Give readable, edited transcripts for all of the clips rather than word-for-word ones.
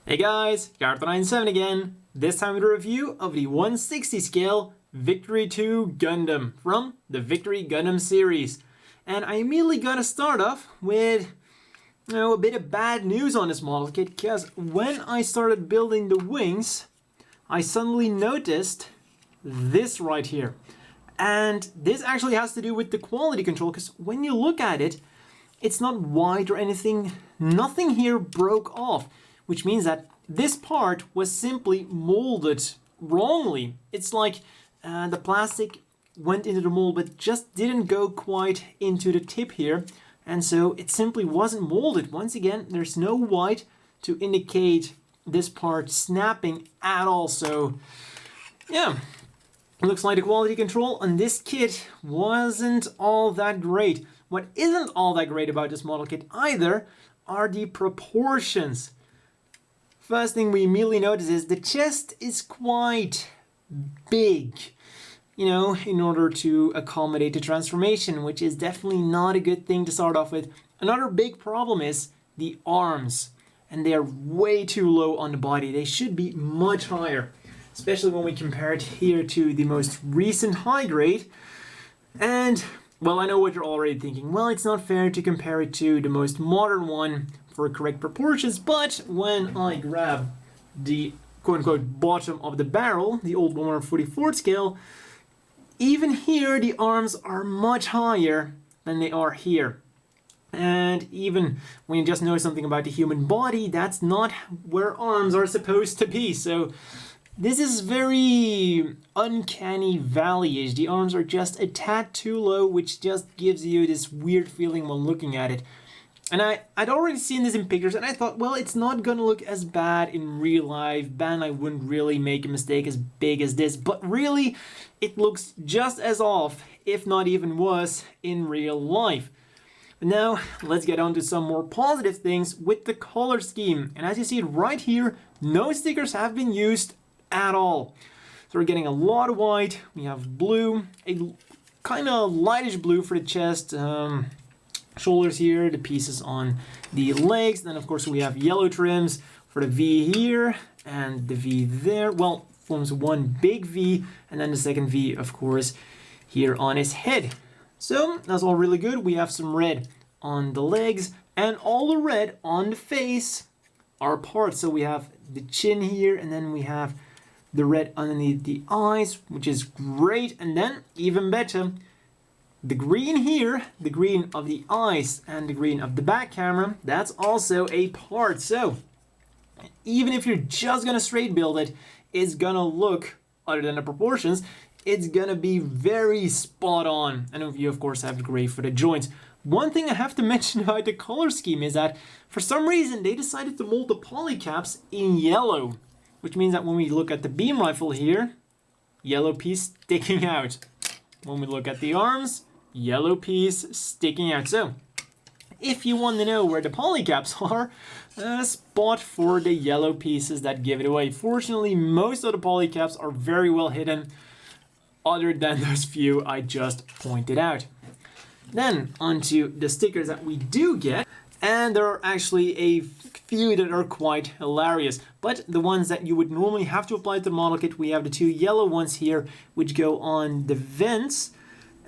Hey guys, Garth97 again. This time with a review of the 160 scale Victory 2 Gundam from the Victory Gundam series. And I immediately gotta start off with a bit of bad news on this model kit, because when I started building the wings, I suddenly noticed this right here. And this actually has to do with the quality control, because when you look at it, it's not white or anything. Nothing here broke off, which means that this part was simply molded wrongly. It's like the plastic went into the mold but just didn't go quite into the tip here, and so it simply wasn't molded. Once again, there's no white to indicate this part snapping at all. So yeah, looks like the quality control on this kit wasn't all that great. What isn't all that great about this model kit either are the proportions. First thing we immediately notice is the chest is quite big, you know, in order to accommodate the transformation, which is definitely not a good thing to start off with. Another big problem is the arms, and they are way too low on the body. They should be much higher, especially when we compare it here to the most recent high grade. And, well, I know what you're already thinking. Well, it's not fair to compare it to the most modern one for correct proportions, but when I grab the quote-unquote bottom of the barrel, the old 144th scale, even here the arms are much higher than they are here. And even when you just know something about the human body, that's not where arms are supposed to be. So this is very uncanny valley-ish. The arms are just a tad too low, which just gives you this weird feeling when looking at it. And I'd already seen this in pictures, and I thought, well, it's not gonna look as bad in real life. Bandai wouldn't really make a mistake as big as this, but really, it looks just as off, if not even worse, in real life. But now, let's get on to some more positive things with the color scheme. And as you see it right here, no stickers have been used at all. So we're getting a lot of white, we have blue, a kind of lightish blue for the chest, shoulders here, the pieces on the legs. Then of course we have yellow trims for the V here and the V there. Well, forms one big V, and then the second V of course here on his head. So that's all really good. We have some red on the legs, and all the red on the face are parts. So we have the chin here, and then we have the red underneath the eyes, which is great. And then even better, the green here, the green of the eyes and the green of the back camera, that's also a part. So even if you're just gonna straight build it, it's gonna look, other than the proportions, it's gonna be very spot on. And you of course have the gray for the joints. One thing I have to mention about the color scheme is that for some reason they decided to mold the polycaps in yellow, which means that when we look at the beam rifle here, yellow piece sticking out. When we look at the arms, yellow piece sticking out. So if you want to know where the polycaps are, a spot for the yellow pieces that give it away. Fortunately, most of the polycaps are very well hidden, other than those few I just pointed out. Then onto the stickers that we do get, and there are actually a few that are quite hilarious. But the ones that you would normally have to apply to the model kit, we have the two yellow ones here, which go on the vents.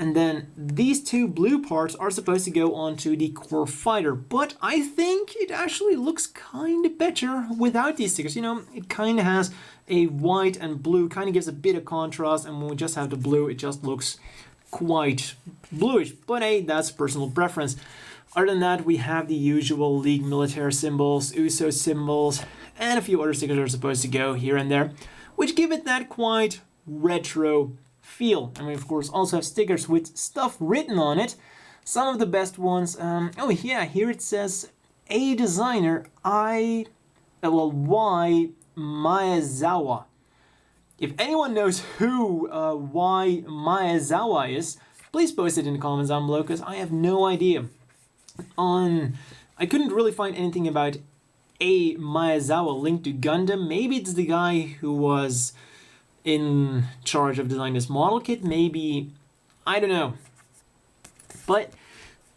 And then these two blue parts are supposed to go onto the core fighter. But I think it actually looks kind of better without these stickers. You know, it kind of has a white and blue, kind of gives a bit of contrast. And when we just have the blue, it just looks quite bluish. But hey, that's personal preference. Other than that, we have the usual League military symbols, USO symbols, and a few other stickers that are supposed to go here and there, which give it that quite retro feel. And we of course also have stickers with stuff written on it. Some of the best ones, oh yeah, here it says a designer, Y Maezawa. If anyone knows who Y Maezawa is, please post it in the comments down below, because I have no idea. I couldn't really find anything about a Maezawa linked to Gundam. Maybe it's the guy who was in charge of designing this model kit. Maybe I don't know. But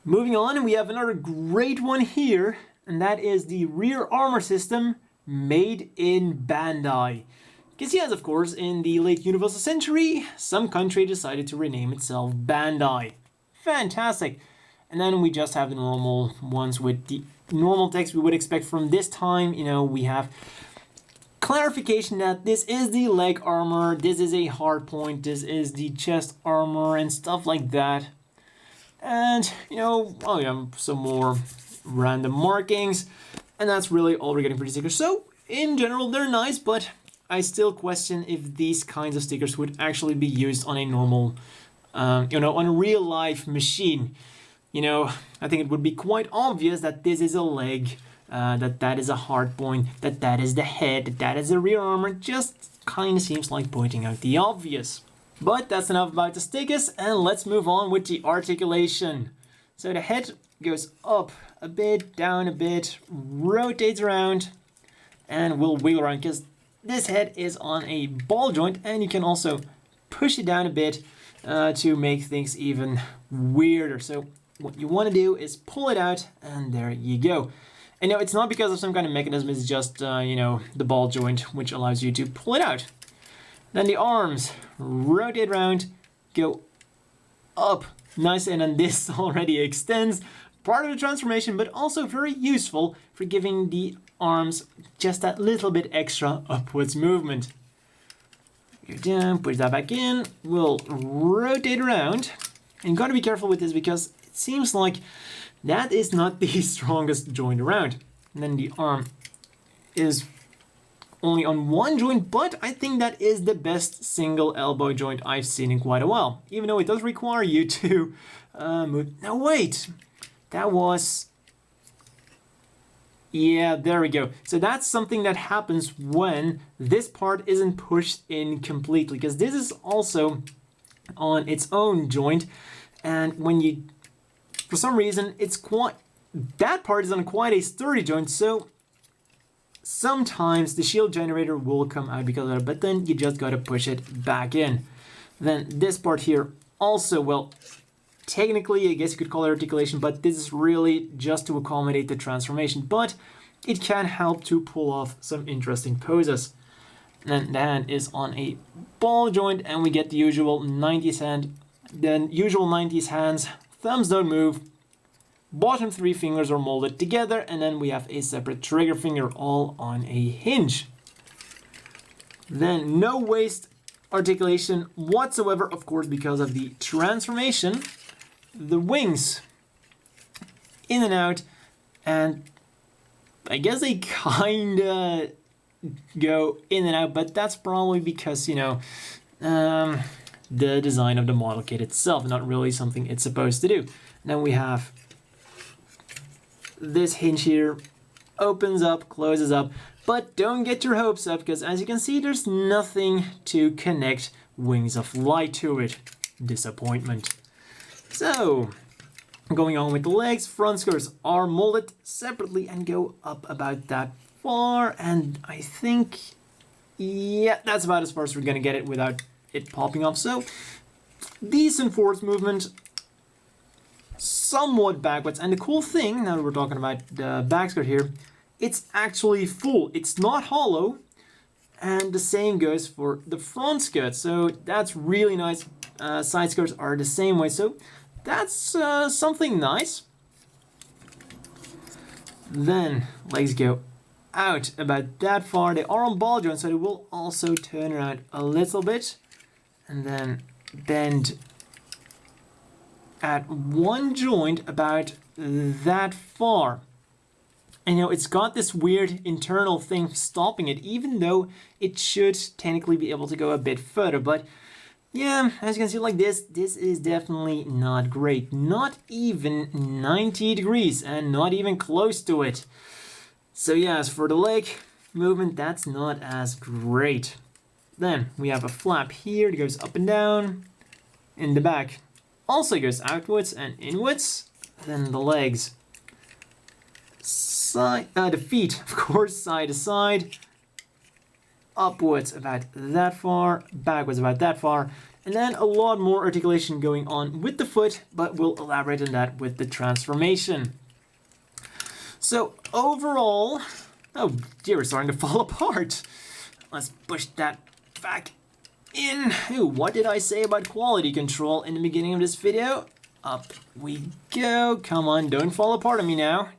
moving on, we have another great one here, and that is the rear armor system made in Bandai. Because yes, of course, in the late Universal Century, some country decided to rename itself Bandai. Fantastic. And then we just have the normal ones with the normal text we would expect from this time. You know, we have clarification that this is the leg armor, this is a hard point, this is the chest armor, and stuff like that. And, you know, oh yeah, some more random markings. And that's really all we're getting for these stickers. So, in general, they're nice, but I still question if these kinds of stickers would actually be used on a normal, you know, on a real life machine. You know, I think it would be quite obvious that this is a leg, that is a hard point, that is the head, that is the rear armor. Just kind of seems like pointing out the obvious. But that's enough about the stickers, and let's move on with the articulation. So the head goes up a bit, down a bit, rotates around, and will wiggle around because this head is on a ball joint, and you can also push it down a bit to make things even weirder. So what you want to do is pull it out, and there you go. And no, it's not because of some kind of mechanism, it's just, you know, the ball joint, which allows you to pull it out. Then the arms rotate around, go up nice, and then this already extends. Part of the transformation, but also very useful for giving the arms just that little bit extra upwards movement. Go down, push that back in, we'll rotate around. And you gotta be careful with this because it seems like that is not the strongest joint around. And then the arm is only on one joint, but I think that is the best single elbow joint I've seen in quite a while. Even though it does require you to move. No, wait. That was... Yeah, there we go. So that's something that happens when this part isn't pushed in completely, because this is also on its own joint, and when you, for some reason, it's quite, that part is on quite a sturdy joint, so sometimes the shield generator will come out because of it, but then you just gotta push it back in. Then this part here also, well, technically I guess you could call it articulation, but this is really just to accommodate the transformation, but it can help to pull off some interesting poses. And the hand is on a ball joint, and we get the usual 90s hand, the usual 90s hands, thumbs don't move, bottom three fingers are molded together, and then we have a separate trigger finger all on a hinge. Then no waist articulation whatsoever, of course, because of the transformation. The wings in and out, and I guess they kinda go in and out, but that's probably because, you know, the design of the model kit itself, not really something it's supposed to do. Then we have this hinge here, opens up, closes up, but don't get your hopes up, because as you can see, there's nothing to connect Wings of Light to it. Disappointment. So, going on with the legs, front skirts are molded separately and go up about that far, and I think, yeah, that's about as far as we're gonna get it without it popping off. So, decent forward movement, somewhat backwards, and the cool thing, now that we're talking about the back skirt here, it's actually full, it's not hollow, and the same goes for the front skirt, so that's really nice. Side skirts are the same way, so that's something nice. Then legs go out about that far. They are on ball joints, so they will also turn around a little bit, and then bend at one joint about that far. And you know, it's got this weird internal thing stopping it, even though it should technically be able to go a bit further. But yeah, as you can see, like this is definitely not great. Not even 90 degrees, and not even close to it. So yeah, as for the leg movement, that's not as great. Then we have a flap here that goes up and down. In the back also goes outwards and inwards. Then the legs, the feet, of course, side to side. Upwards about that far, backwards about that far, And then a lot more articulation going on with the foot, but we'll elaborate on that with the transformation. So overall, oh dear, we're starting to fall apart. Let's push that back in. Ooh, what did I say about quality control in the beginning of this video? Up we go. Come on, don't fall apart on me now.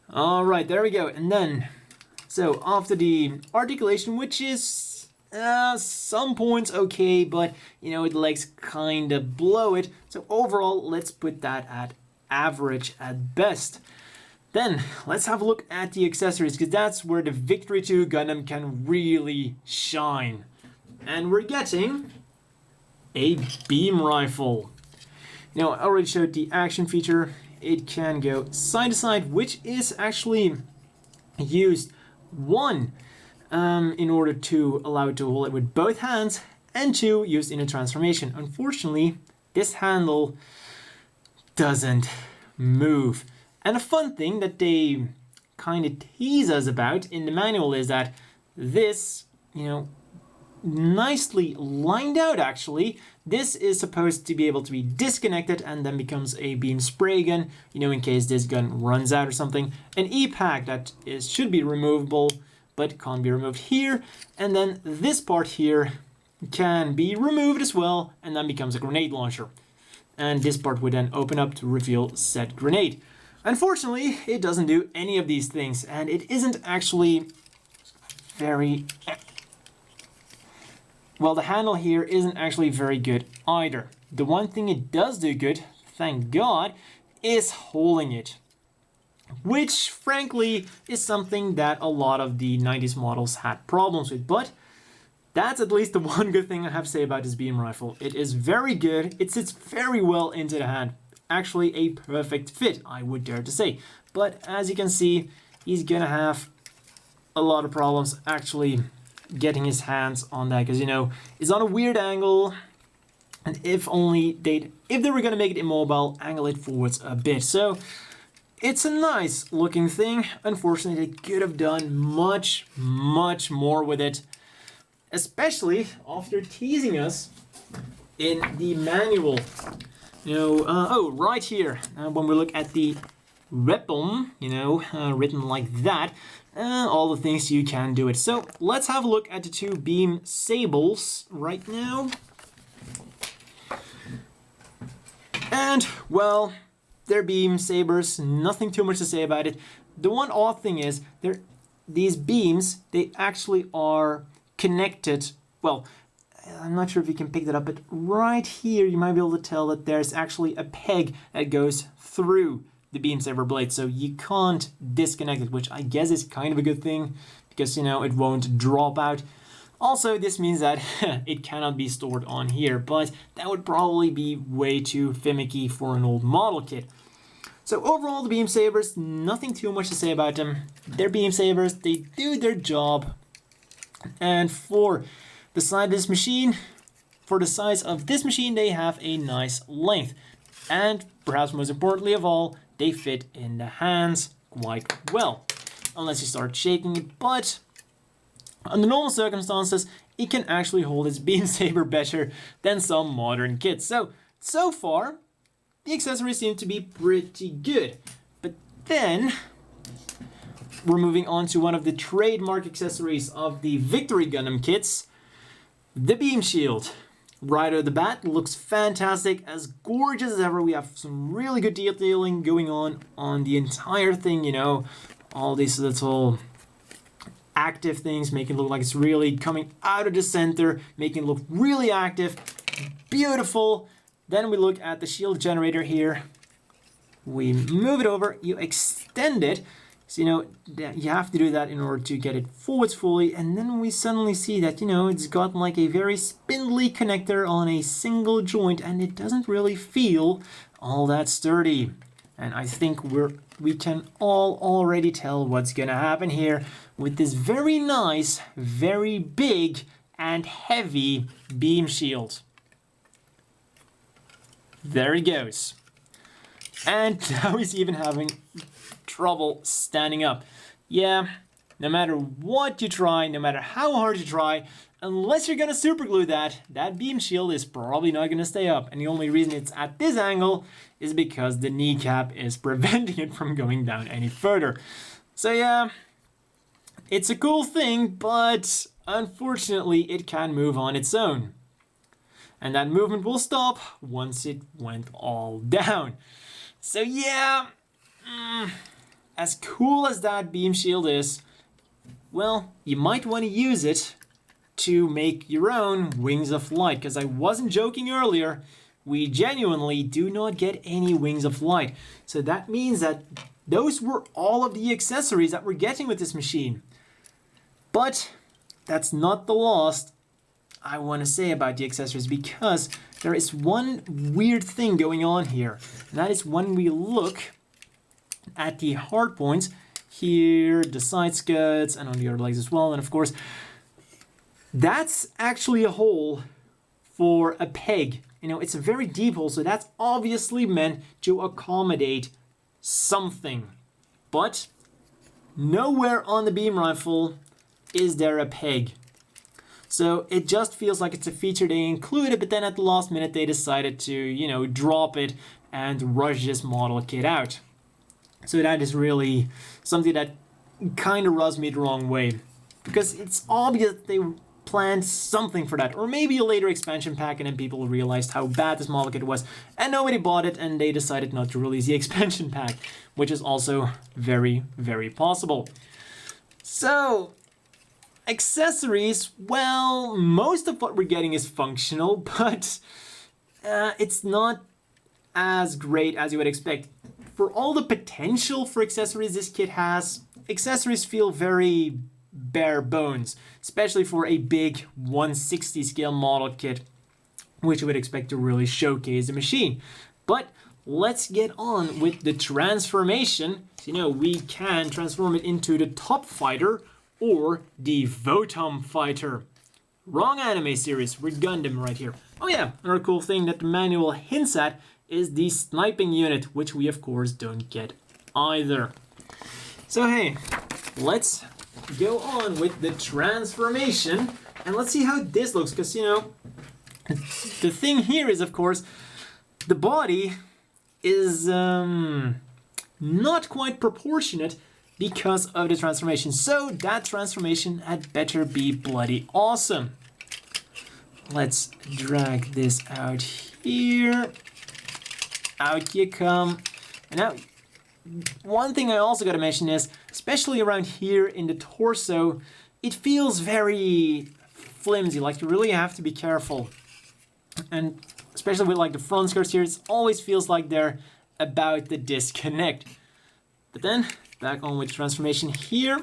All right, there we go. And then, so after the articulation, which is some points okay, but you know, the legs kind of blow it. So overall, let's put that at average at best. Then let's have a look at the accessories, because that's where the Victory 2 Gundam can really shine. And we're getting a beam rifle. You know, I already showed the action feature. It can go side to side, which is actually used one, in order to allow it to hold it with both hands, and two, used in a transformation. Unfortunately, this handle doesn't move. And a fun thing that they kind of tease us about in the manual is that this, you know, nicely lined out actually, this is supposed to be able to be disconnected and then becomes a beam spray gun, you know, in case this gun runs out or something. An E-pack that should be removable, but can't be removed here. And then this part here can be removed as well, and then becomes a grenade launcher. And this part would then open up to reveal said grenade. Unfortunately, it doesn't do any of these things, and it isn't actually very... Well, the handle here isn't actually very good either. The one thing it does do good, thank God, is holding it. Which, frankly, is something that a lot of the 90s models had problems with. But that's at least the one good thing I have to say about this beam rifle. It is very good. It sits very well into the hand. Actually a perfect fit, I would dare to say. But as you can see, he's gonna have a lot of problems actually getting his hands on that, because, you know, it's on a weird angle, and if they were gonna make it immobile, angle it forwards a bit. So it's a nice looking thing. Unfortunately, they could have done much more with it, especially after teasing us in the manual. You know, oh, right here, when we look at the weapon, you know, written like that, all the things you can do it. So let's have a look at the two beam sables right now. And, well, they're beam sabers, nothing too much to say about it. The one odd thing is, these beams, they actually are connected, well, I'm not sure if you can pick that up, but right here you might be able to tell that there's actually a peg that goes through the beam saber blade, so you can't disconnect it, which I guess is kind of a good thing, because, you know, it won't drop out. Also, this means that it cannot be stored on here, but that would probably be way too finicky for an old model kit. So overall, the beam sabers, nothing too much to say about them. They're beam sabers, they do their job. And for the size of this machine, they have a nice length. And perhaps most importantly of all, they fit in the hands quite well. Unless you start shaking it, but under normal circumstances, it can actually hold its beam saber better than some modern kits. So far, the accessories seem to be pretty good. But then, we're moving on to one of the trademark accessories of the Victory Gundam kits, the beam shield. Right out of the bat, looks fantastic, as gorgeous as ever. We have some really good detailing going on the entire thing, you know, all these little active things, making it look like it's really coming out of the center, making it look really active, beautiful. Then we look at the shield generator here. We move it over, you extend it. So, you know, you have to do that in order to get it forwards fully, and then we suddenly see that, you know, it's got like a very spindly connector on a single joint, and it doesn't really feel all that sturdy. And I think we can all already tell what's gonna happen here with this very nice, very big and heavy beam shield. There he goes. And now he's even having trouble standing up. Yeah, no matter what you try, no matter how hard you try, unless you're gonna superglue that beam shield is probably not gonna stay up. And the only reason it's at this angle is because the kneecap is preventing it from going down any further. So yeah, it's a cool thing, but unfortunately it can move on its own. And that movement will stop once it went all down. So yeah, as cool as that beam shield is, well, you might want to use it to make your own wings of light, because I wasn't joking earlier, we genuinely do not get any wings of light. So that means that those were all of the accessories that we're getting with this machine. But that's not the last I want to say about the accessories, because there is one weird thing going on here. And that is when we look at the hard points, here, the side skirts, and on the other legs as well, and of course, that's actually a hole for a peg. You know, it's a very deep hole, so that's obviously meant to accommodate something. But nowhere on the beam rifle is there a peg. So it just feels like it's a feature they included, but then at the last minute they decided to, you know, drop it and rush this model kit out. So that is really something that kind of rubs me the wrong way, because it's obvious they planned something for that, or maybe a later expansion pack and then people realized how bad this model kit was and nobody bought it and they decided not to release the expansion pack, which is also very, very possible. So accessories, well, most of what we're getting is functional, but it's not as great as you would expect. For all the potential for accessories this kit has, accessories feel very bare bones, especially for a big 160 scale model kit, which you would expect to really showcase the machine. But let's get on with the transformation. So, you know, we can transform it into the Top Fighter or the Votom Fighter. Wrong anime series, we're Gundam right here. Oh yeah, another cool thing that the manual hints at is the sniping unit, which we of course don't get either. So hey, let's go on with the transformation and let's see how this looks, because you know, the thing here is of course the body is not quite proportionate because of the transformation. So that transformation had better be bloody awesome. Let's drag this out here. Out you come. And now, one thing I also gotta mention is, especially around here in the torso, it feels very flimsy, like you really have to be careful. And especially with like the front skirts here, it always feels like they're about to disconnect. But then, back on with transformation here.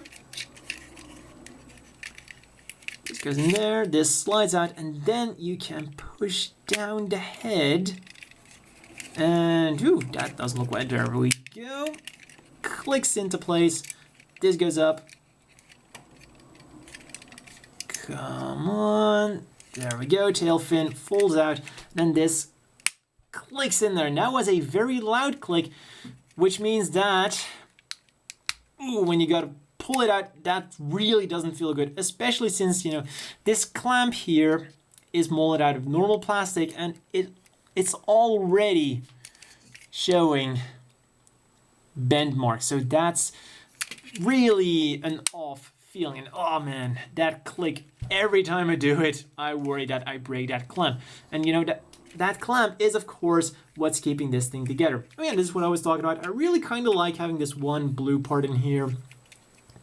This goes in there, this slides out, and then you can push down the head. And, ooh, that doesn't look right. There we go. Clicks into place. This goes up. Come on. There we go. Tail fin folds out. Then this clicks in there. And that was a very loud click, which means that, ooh, when you gotta pull it out, that really doesn't feel good. Especially since, you know, this clamp here is molded out of normal plastic and it's already showing bend marks. So that's really an off feeling. And oh man, that click, every time I do it, I worry that I break that clamp. And you know, that clamp is of course what's keeping this thing together. Oh yeah, this is what I was talking about. I really kind of like having this one blue part in here.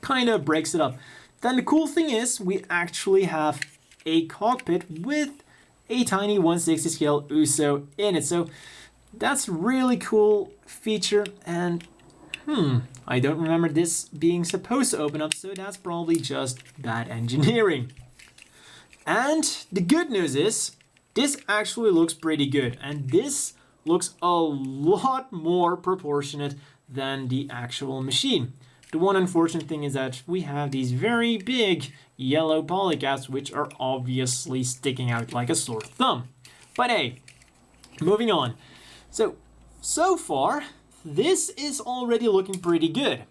Kind of breaks it up. Then the cool thing is we actually have a cockpit with a tiny 160 scale USO in it. So that's a really cool feature, and I don't remember this being supposed to open up, so that's probably just bad engineering. And the good news is this actually looks pretty good, and this looks a lot more proportionate than the actual machine. The one unfortunate thing is that we have these very big yellow polycaps, which are obviously sticking out like a sore thumb. But hey, moving on. So far, this is already looking pretty good.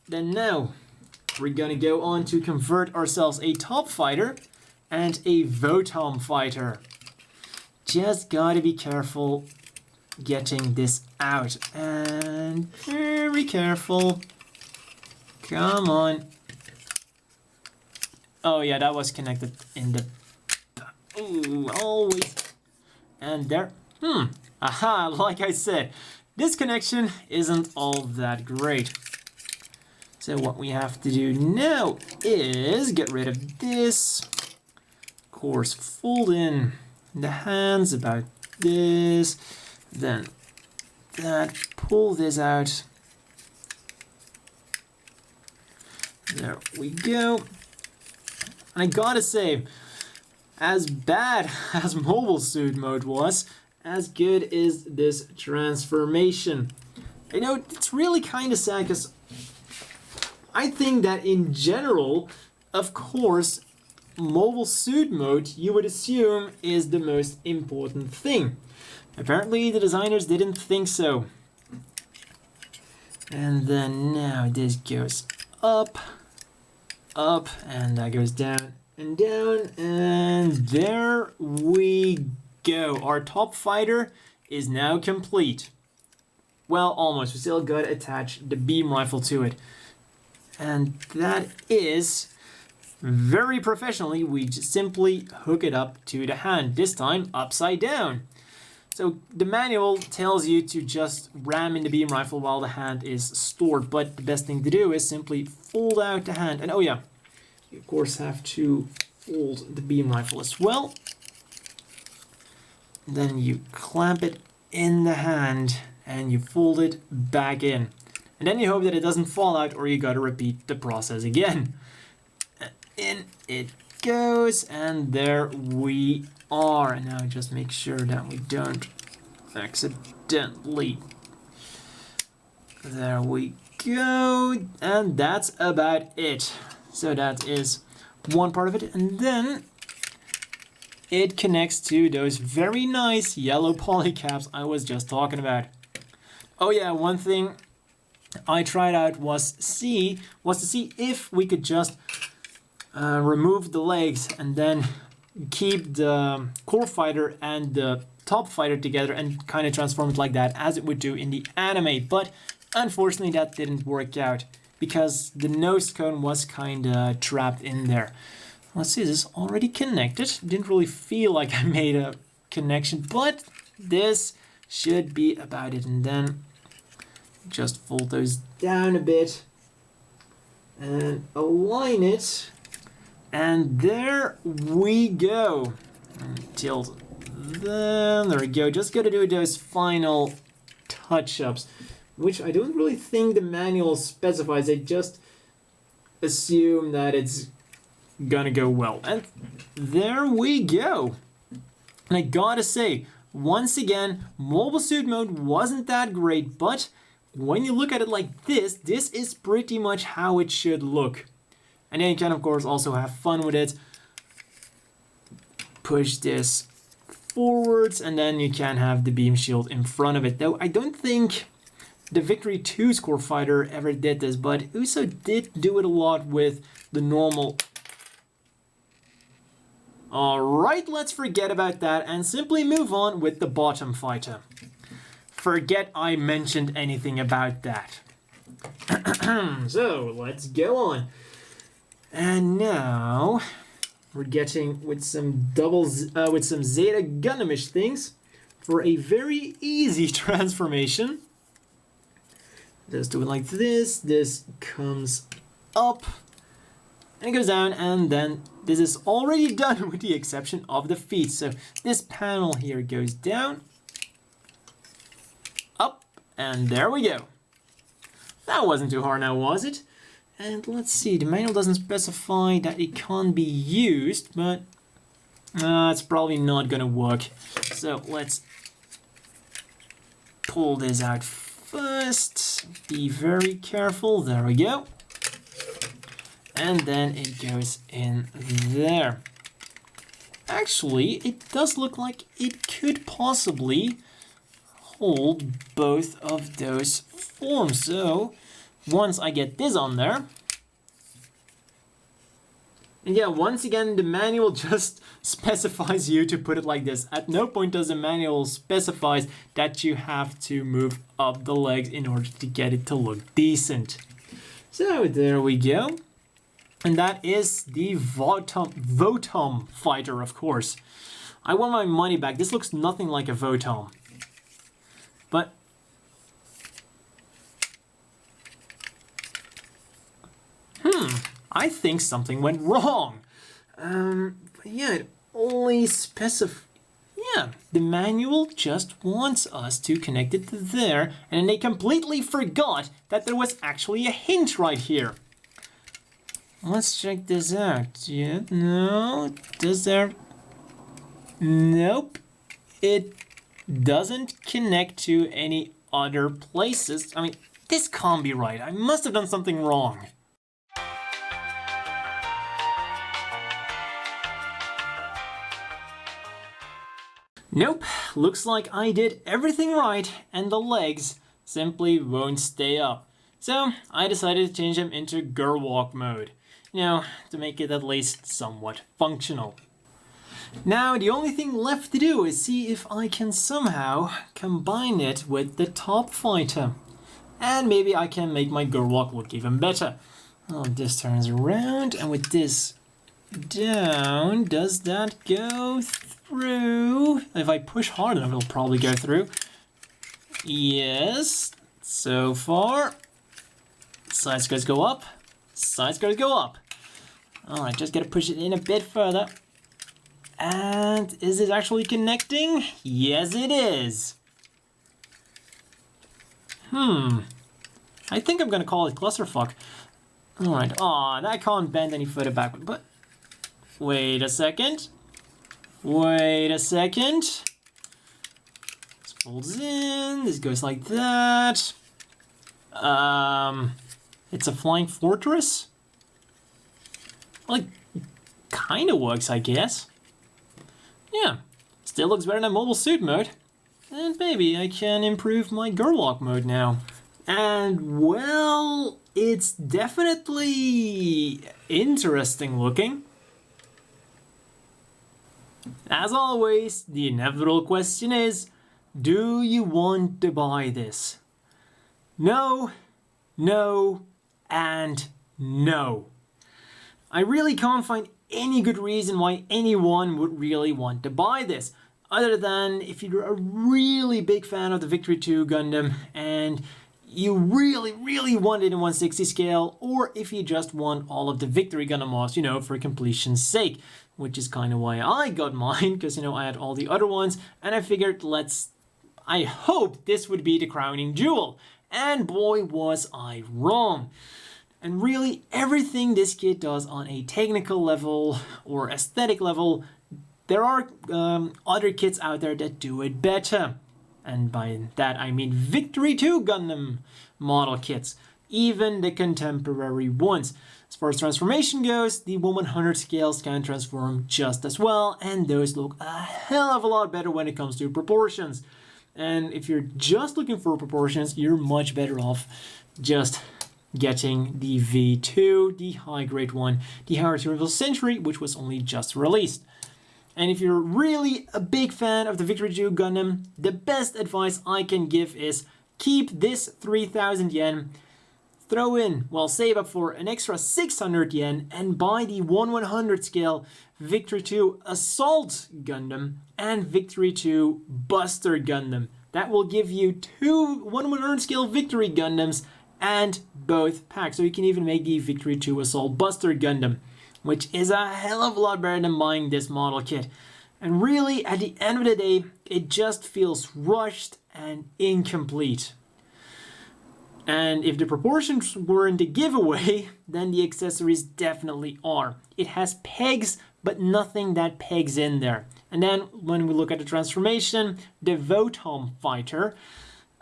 Then now, we're gonna go on to convert ourselves a Top Fighter. and a Votom fighter. Just gotta be careful getting this out. And very careful. Come on. Oh yeah, that was connected in the... Ooh, always. And there. Aha, like I said, this connection isn't all that great. So what we have to do now is get rid of this. Of course, fold in the hands about this. Then that, pull this out. There we go. And I gotta say, as bad as mobile suit mode was, as good is this transformation. You know, it's really kind of sad because I think that in general, of course, mobile suit mode you would assume is the most important thing. Apparently the designers didn't think so. And then now this goes up, up, and that goes down and down, and there we go. Our top fighter is now complete. Well, almost. We still got to attach the beam rifle to it. And that is, very professionally, we just simply hook it up to the hand, this time upside down. So the manual tells you to just ram in the beam rifle while the hand is stored, but the best thing to do is simply fold out the hand. And oh yeah, you of course have to fold the beam rifle as well. Then you clamp it in the hand and you fold it back in. And then you hope that it doesn't fall out, or you gotta repeat the process again. In it goes, and there we are. And now just make sure that we don't accidentally. There we go. And that's about it. So that is one part of it. And then it connects to those very nice yellow polycaps I was just talking about. Oh yeah, one thing I tried out was to see if we could just remove the legs and then keep the core fighter and the top fighter together and kind of transform it like that as it would do in the anime. But unfortunately that didn't work out because the nose cone was kind of trapped in there. Let's see, is this already connected? Didn't really feel like I made a connection, but this should be about it. And then just fold those down a bit and align it. And there we go. And tilt them. There we go. Just got to do those final touch-ups, which I don't really think the manual specifies. They just assume that it's gonna go well. And there we go. And I gotta say, once again, mobile suit mode wasn't that great, but when you look at it like this, this is pretty much how it should look. And then you can, of course, also have fun with it. Push this forwards, and then you can have the beam shield in front of it. Though I don't think the Victory 2's core fighter ever did this, but Uso did do it a lot with the normal. Alright, let's forget about that and simply move on with the bottom fighter. Forget I mentioned anything about that. So, let's go on. And now, we're getting with some Zeta Gundamish things for a very easy transformation. Just do it like this. This comes up. And it goes down, and then this is already done with the exception of the feet. So this panel here goes down, up, and there we go. That wasn't too hard now, was it? And let's see, the manual doesn't specify that it can't be used, but it's probably not gonna work. So let's pull this out first. Be very careful, there we go. And then it goes in there. Actually, it does look like it could possibly hold both of those forms. So once I get this on there, And yeah, once again, the manual just specifies you to put it like this. At no point does the manual specifies that you have to move up the legs in order to get it to look decent. So there we go. And that is the Votom fighter, of course. I want my money back. This looks nothing like a Votom. But I think something went wrong. Yeah, it only yeah, the manual just wants us to connect it to there, and they completely forgot that there was actually a hint right here. Let's check this out. Yeah, no, does there? Nope, it doesn't connect to any other places. I mean, this can't be right. I must have done something wrong. Nope, looks like I did everything right and the legs simply won't stay up. So I decided to change them into girl walk mode, you know, to make it at least somewhat functional. Now the only thing left to do is see if I can somehow combine it with the top fighter. And maybe I can make my girl walk look even better. Oh, this turns around, and with this down, does that go through? If I push hard enough, it'll probably go through. Yes, so far. Side skirts go up, side skirts go up. Alright, just gotta push it in a bit further. And is it actually connecting? Yes, it is. I think I'm gonna call it clusterfuck. Alright, aw, that can't bend any further backward, but wait a second. Wait a second. This folds in, this goes like that. It's a flying fortress? Like, kinda works, I guess. Yeah, still looks better than mobile suit mode. And maybe I can improve my girl walk mode now. And well, it's definitely interesting looking. As always, the inevitable question is, do you want to buy this? No, no, and no. I really can't find any good reason why anyone would really want to buy this, other than if you're a really big fan of the Victory 2 Gundam and you really want it in 1/60 scale, or if you just want all of the Victory Gundam models, you know, for completion's sake, which is kind of why I got mine, because, you know, I had all the other ones, and I figured I hoped this would be the crowning jewel, and boy was I wrong. And really, everything this kit does on a technical level or aesthetic level, there are other kits out there that do it better. And by that I mean Victory 2 Gundam model kits, even the contemporary ones. As far as transformation goes, the 1/100 scales can transform just as well, and those look a hell of a lot better when it comes to proportions. And if you're just looking for proportions, you're much better off just getting the V2, the high grade one, the Articulation Century, which was only just released. And if you're really a big fan of the Victory 2 Gundam, the best advice I can give is keep this 3,000 yen, throw in, well, save up for an extra 600 yen and buy the 1/100 scale Victory 2 Assault Gundam and Victory 2 Buster Gundam. That will give you two 1/100 scale Victory Gundams and both packs. So you can even make the Victory 2 Assault Buster Gundam, which is a hell of a lot better than buying this model kit. And really, at the end of the day, it just feels rushed and incomplete. And if the proportions weren't a giveaway, then the accessories definitely are. It has pegs, but nothing that pegs in there. And then when we look at the transformation, the Votom fighter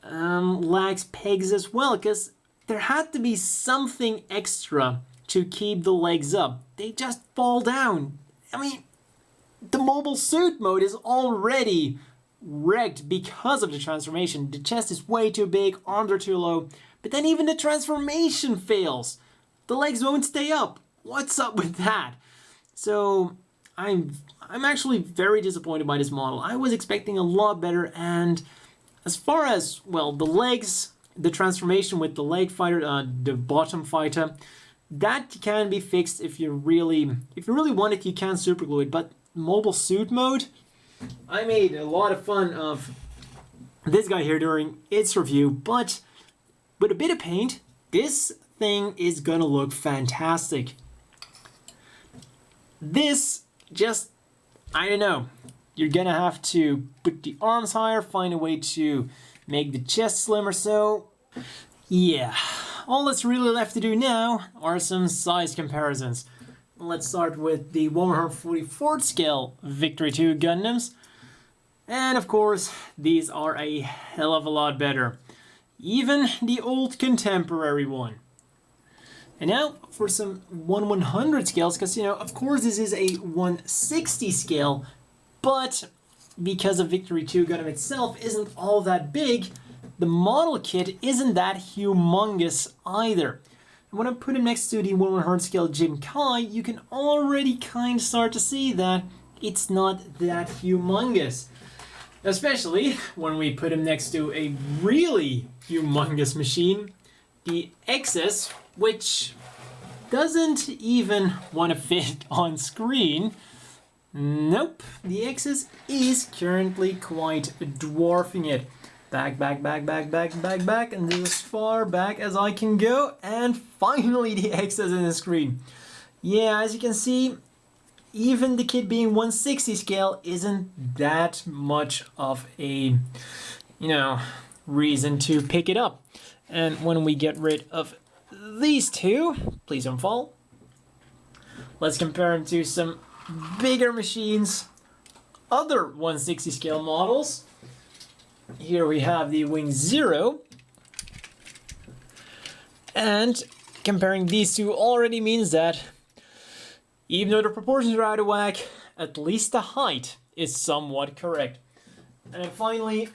lacks pegs as well, because there had to be something extra to keep the legs up. They just fall down. I mean, the mobile suit mode is already wrecked because of the transformation. The chest is way too big, arms are too low, but then even the transformation fails. The legs won't stay up. What's up with that? So I'm actually very disappointed by this model. I was expecting a lot better, and as far as, well, the legs, the transformation with the leg fighter, the bottom fighter, that can be fixed if you really want it. You can super glue it, but mobile suit mode, I made a lot of fun of this guy here during its review, but with a bit of paint, this thing is gonna look fantastic. This just, I don't know, you're gonna have to put the arms higher, find a way to make the chest slimmer, so yeah. All that's really left to do now are some size comparisons. Let's start with the 144th scale Victory 2 Gundams. And of course, these are a hell of a lot better. Even the old contemporary one. And now for some 1/100 scales, because, you know, of course this is a 160 scale, but because of Victory 2 Gundam itself isn't all that big, the model kit isn't that humongous either. And when I put it next to the 1/100 scale Jim Kai, you can already kind of start to see that it's not that humongous. Especially when we put him next to a really humongous machine, the XS, which doesn't even want to fit on screen. Nope, the XS is currently quite dwarfing it. Back, and this is as far back as I can go, and finally the XS in the screen. Yeah, as you can see, even the kit being 160 scale isn't that much of a, you know, reason to pick it up. And when we get rid of these two, please don't fall, let's compare them to some bigger machines, other 160 scale models. Here we have the Wing Zero, and comparing these two already means that even though the proportions are out of whack, at least the height is somewhat correct. And then finally,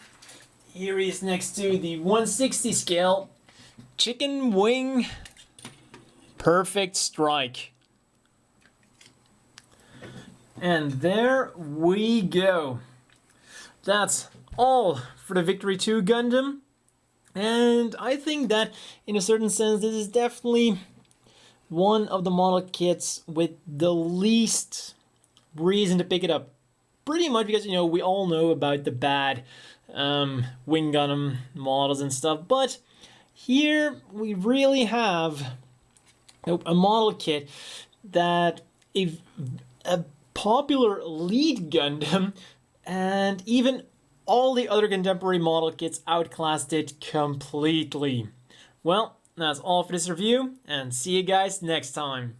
here he is next to the 160 scale Chicken Wing Perfect Strike. And there we go. That's all for the Victory 2 Gundam. And I think that in a certain sense this is definitely one of the model kits with the least reason to pick it up. Pretty much because, you know, we all know about the bad Wing Gundam models and stuff, but here we really have a model kit that a popular lead Gundam and even all the other contemporary model kits outclassed it completely. Well, that's all for this review, and see you guys next time.